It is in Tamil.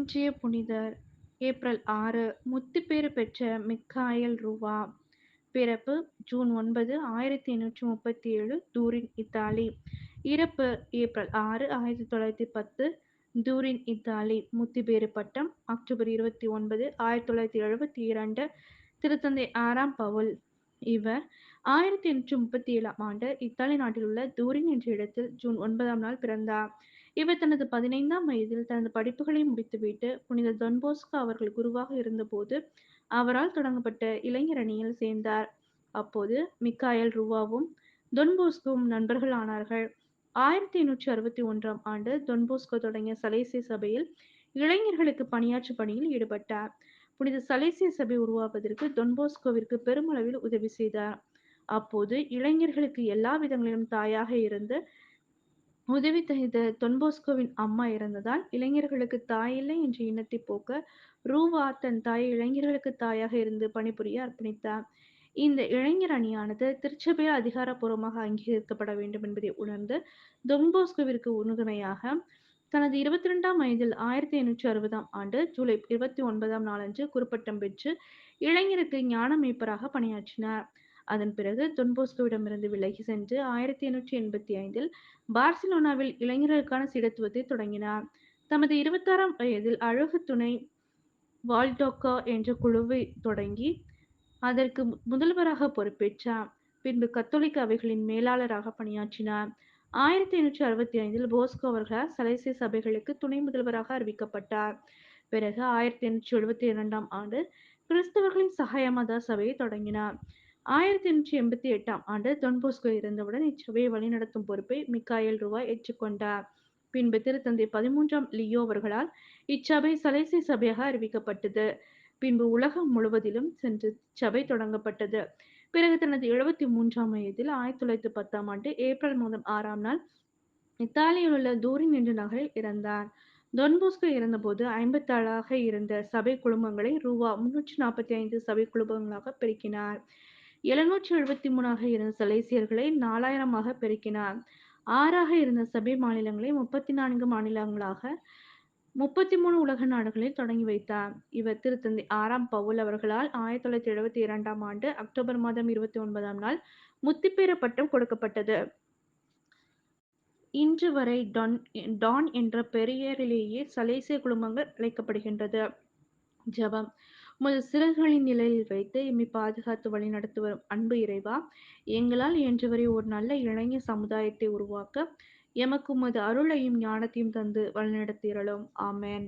இன்றைய புனிதர் ஏப்ரல் 6 முத்துப்பேறு பெற்ற மிக்காயல் ரூவா. பிறப்பு ஜூன் 9, 1837 தூரின், இத்தாலி. இறப்பு ஏப்ரல் 6, 1910 தூரின், இத்தாலி. முத்துப்பேறு பட்டம் அக்டோபர் 29, 1972 திருத்தந்தை 6ஆம் பவுல். இவர் 1837ஆம் ஆண்டு இத்தாலி நாட்டில் உள்ள தூரின் என்ற இடத்தில் ஜூன் 9ஆம் நாள் பிறந்தார். இவர் தனது 15ஆம் வயதில் தனது படிப்புகளை முடித்துவிட்டு புனித தொன் போஸ்கோ அவர்கள் குருவாக இருந்தபோது அவரால் தொடங்கப்பட்ட இளைஞர் அணியில் சேர்ந்தார். அப்போது மிக்காயல் ரூவாவும் தொன் போஸ்கோவும் நண்பர்கள் ஆனார்கள். 1861ஆம் ஆண்டு தொன் போஸ்கோ தொடங்கிய சலேசிய சபையில் இளைஞர்களுக்கு பணியாற்றும் பணியில் ஈடுபட்டார். புனித சலேசிய சபை உருவாவதற்கு தொன் போஸ்கோவிற்கு பெருமளவில் உதவி செய்தார். அப்போது இளைஞர்களுக்கு எல்லா விதங்களிலும் தாயாக இருந்து உதவி செய்த தொன் போஸ்கோவின் அம்மா இறந்ததால் இளைஞர்களுக்கு தாயில்லை என்ற எண்ணத்தை போக்க ரூவா தன் தாயை இளைஞர்களுக்கு தாயாக இருந்து பணிபுரிய அர்ப்பணித்தார். இந்த இளைஞர் அணியானது திருச்சபையால் அதிகாரப்பூர்வமாக அங்கீகரிக்கப்பட வேண்டும் என்பதை உணர்ந்து தொன் போஸ்கோவிற்கு உறுதுணையாக தனது 22ஆம் வயதில் 1860ஆம் ஆண்டு ஜூலை 29ஆம் நாளன்று குருப்பட்டம் பெற்று இளைஞருக்கு ஞான மேய்ப்பராக பணியாற்றினார். அதன் பிறகு தொன் போஸ்கோவிடமிருந்து விலகி சென்று 1885இல் பார்சிலோனாவில் இளைஞர்களுக்கான சீடத்துவத்தை தொடங்கினார். தமது 26ஆம் வயதில் அழகு துணை வால்டோக்கா என்ற குழுவை தொடங்கி அதற்கு முதல்வராக பொறுப்பேற்றார். பின்பு கத்தோலிக்க அவைகளின் மேலாளராக பணியாற்றினார். 1865இல் போஸ்கோ அவர்களால் சலேசிய சபைகளுக்கு துணை முதல்வராக அறிவிக்கப்பட்டார். பிறகு 1872ஆம் ஆண்டு கிறிஸ்தவர்களின் சகாய மத சபையை தொடங்கினார். 1888ஆம் ஆண்டு தொன் போஸ்கோ இறந்தவுடன் இச்சபையை வழிநடத்தும் பொறுப்பை மிக்காயல் ரூவா ஏற்றுக்கொண்டார். பின்பு திருத்தந்தை 13ஆம் லியோ அவர்களால் இச்சபை சலேசிய சபையாக அறிவிக்கப்பட்டது. பின்பு உலகம் முழுவதிலும் சென்று சபை தொடங்கப்பட்டது. பிறகு தனது 73ஆம் வயதில் 1910ஆம் ஆண்டு ஏப்ரல் மாதம் 6ஆம் நாள் இத்தாலியில் உள்ள தூரின் என்ற நகரில் இறந்தார். தொன் போஸ்கோ இறந்தபோது 57ஆக இருந்த சபை குழுமங்களை ரூவா 345 சபை குழுமங்களாக பெருக்கினார். 773ஆக இருந்த சலேசியர்களை 4000ஆக பெருக்கினார். 6ஆக இருந்த சபை மாநிலங்களை 34 மாநிலங்களாக 33 உலக நாடுகளில் தொடங்கி வைத்தார். இவர் திருத்தந்தை 6ஆம் பவுல் அவர்களால் 1972ஆம் ஆண்டு அக்டோபர் மாதம் 29ஆம் நாள் முத்திப்பேறு பட்டம் கொடுக்கப்பட்டது. இன்று வரை டான் என்ற பெயரிலேயே சலேசிய குழுமங்கள் அழைக்கப்படுகின்றது. ஜெபம். உமது சிறகுகளின் நிழலில் வைத்து எம்மை பாதுகாத்து வழிநடத்தி வரும் அன்பு இறைவா, எங்களால் இயன்றவரை ஒரு நல்ல இளைஞர் சமுதாயத்தை உருவாக்க எமக்கு உமது அருளையும் ஞானத்தையும் தந்து வழிநடத்தியருளும். ஆமென்.